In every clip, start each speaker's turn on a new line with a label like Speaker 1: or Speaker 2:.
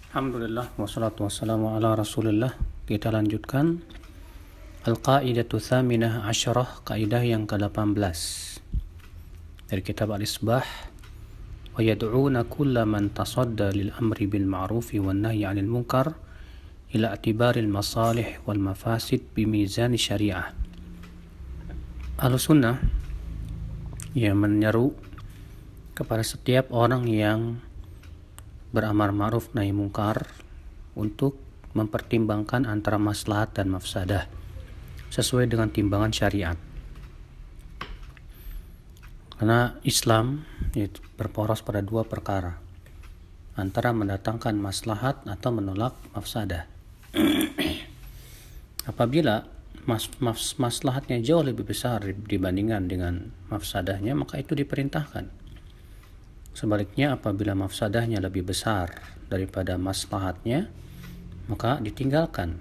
Speaker 1: Alhamdulillah wassalatu wassalamu ala rasulillah. Kita lanjutkan Al-Qa'idatu Thaminah Asyarah, kaidah yang ke-18 dari kitab Al-Isbah. Wa yad'una kulla man tasadda lil amri bil ma'rufi wan nahyi 'anil munkar ila i'tibaril masalih wal mafasid bi mizan syariah. Ahlussunnah yang menyeru kepada setiap orang yang beramar ma'ruf nahi mungkar untuk mempertimbangkan antara maslahat dan mafsadah sesuai dengan timbangan syariat. Karena Islam itu berporos pada dua perkara, antara mendatangkan maslahat atau menolak mafsadah. Apabila maslahatnya jauh lebih besar dibandingkan dengan mafsadahnya, maka itu diperintahkan. Sebaliknya, apabila mafsadahnya lebih besar daripada maslahatnya, maka ditinggalkan.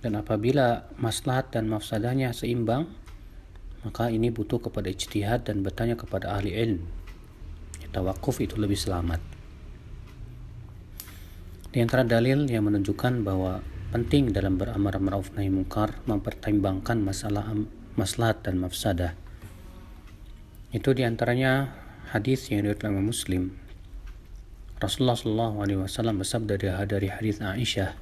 Speaker 1: Dan apabila maslahat dan mafsadahnya seimbang, maka ini butuh kepada ijtihad dan bertanya kepada ahli ilmu. Tawakuf itu lebih selamat. Di antara dalil yang menunjukkan bahwa penting dalam beramar ma'ruf nahi munkar mempertimbangkan maslahat dan mafsadah, itu diantaranya hadis yang diriwayatkan oleh Muslim. Rasulullah SAW bersabda dari hadis Aisyah,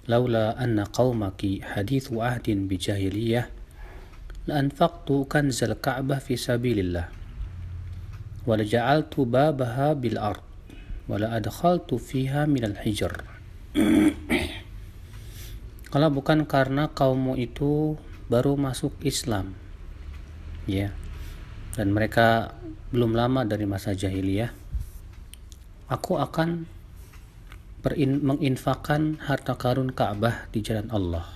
Speaker 1: "Laula anna qaumaki hadithu ahdin bi jahiliyah la anfaqtu kanzal Ka'bah fi sabilillah wa la ja'altu babaha bil ard wa la adkhaltu fiha minal hijr." Kalau bukan karena kaummu itu baru masuk Islam, ya, dan mereka belum lama dari masa jahiliyah, aku akan menginfakkan harta karun Ka'bah di jalan Allah,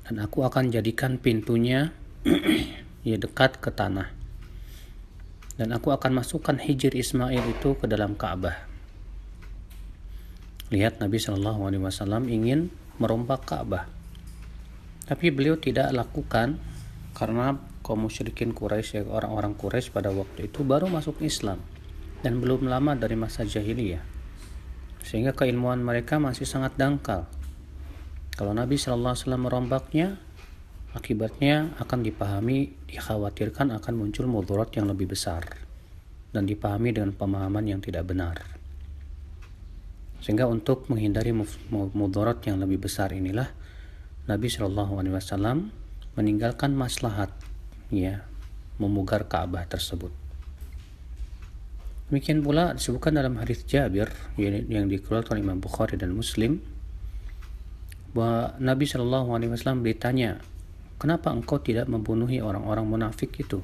Speaker 1: dan aku akan jadikan pintunya ya dekat ke tanah, dan aku akan masukkan hijir Ismail itu ke dalam Ka'bah. Lihat, Nabi SAW ingin merombak Ka'bah, tapi beliau tidak lakukan karena kaum musyrikin Quraisy, orang-orang Quraisy pada waktu itu baru masuk Islam dan belum lama dari masa jahiliyah, sehingga keilmuan mereka masih sangat dangkal. Kalau Nabi SAW merombaknya, akibatnya akan dikhawatirkan akan muncul mudarat yang lebih besar dan dipahami dengan pemahaman yang tidak benar. Sehingga untuk menghindari mudarat yang lebih besar inilah Nabi SAW meninggalkan maslahat, ya, memugar Ka'bah tersebut. Demikian pula disebutkan dalam hadis Jabir yang dikeluarkan Imam Bukhari dan Muslim, bahwa Nabi SAW ditanya, "Kenapa engkau tidak membunuhi orang-orang munafik itu?"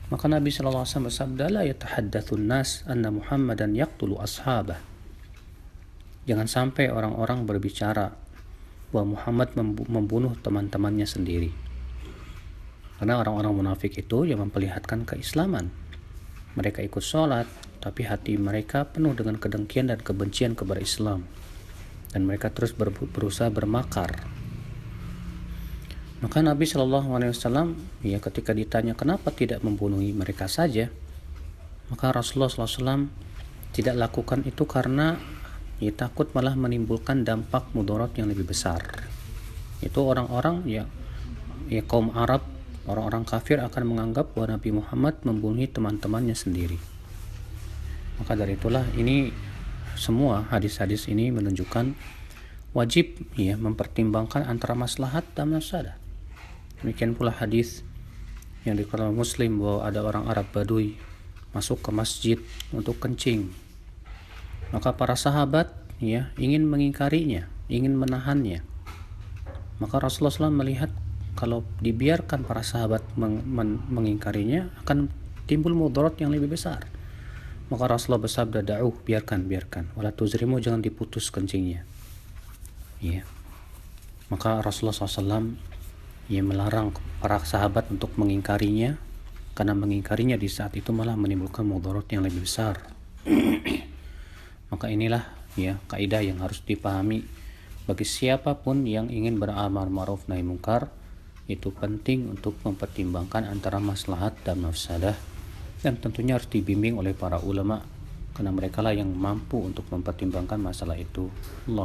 Speaker 1: Maka Nabi SAW bersabda, "La yatahaddatsun nas anna Muhammadan yaqtulu ashabah." Jangan sampai orang-orang berbicara bahwa Muhammad membunuh teman-temannya sendiri. Karena orang-orang munafik itu yang memperlihatkan keislaman. Mereka ikut sholat, tapi hati mereka penuh dengan kedengkian dan kebencian kepada Islam. Dan mereka terus berusaha bermakar. Maka Nabi SAW ya ketika ditanya kenapa tidak membunuhi mereka saja, maka Rasulullah SAW tidak lakukan itu karena ya takut malah menimbulkan dampak mudarat yang lebih besar. Itu orang-orang ya kaum Arab, orang-orang kafir akan menganggap bahwa Nabi Muhammad membunuh teman-temannya sendiri. Maka dari itulah ini semua hadis-hadis ini menunjukkan wajib ya mempertimbangkan antara maslahat dan mafsadah. Demikian pula hadis yang dikeluarkan Muslim bahwa ada orang Arab Badui masuk ke masjid untuk kencing. Maka para sahabat ya ingin mengingkarinya, ingin menahannya. Maka Rasulullah SAW melihat kalau dibiarkan para sahabat mengingkarinya akan timbul mudarat yang lebih besar. Maka Rasulullah bersabda, "Da'uh, biarkan, wala tuzrimu, jangan diputus kencingnya." Ya. Maka Rasulullah SAW ya melarang para sahabat untuk mengingkarinya, karena mengingkarinya di saat itu malah menimbulkan mudarat yang lebih besar. Maka inilah ya kaidah yang harus dipahami bagi siapapun yang ingin beramar ma'ruf nahi munkar. Itu penting untuk mempertimbangkan antara maslahat dan mafsadah, dan tentunya harus dibimbing oleh para ulama karena mereka lah yang mampu untuk mempertimbangkan masalah itu. Allah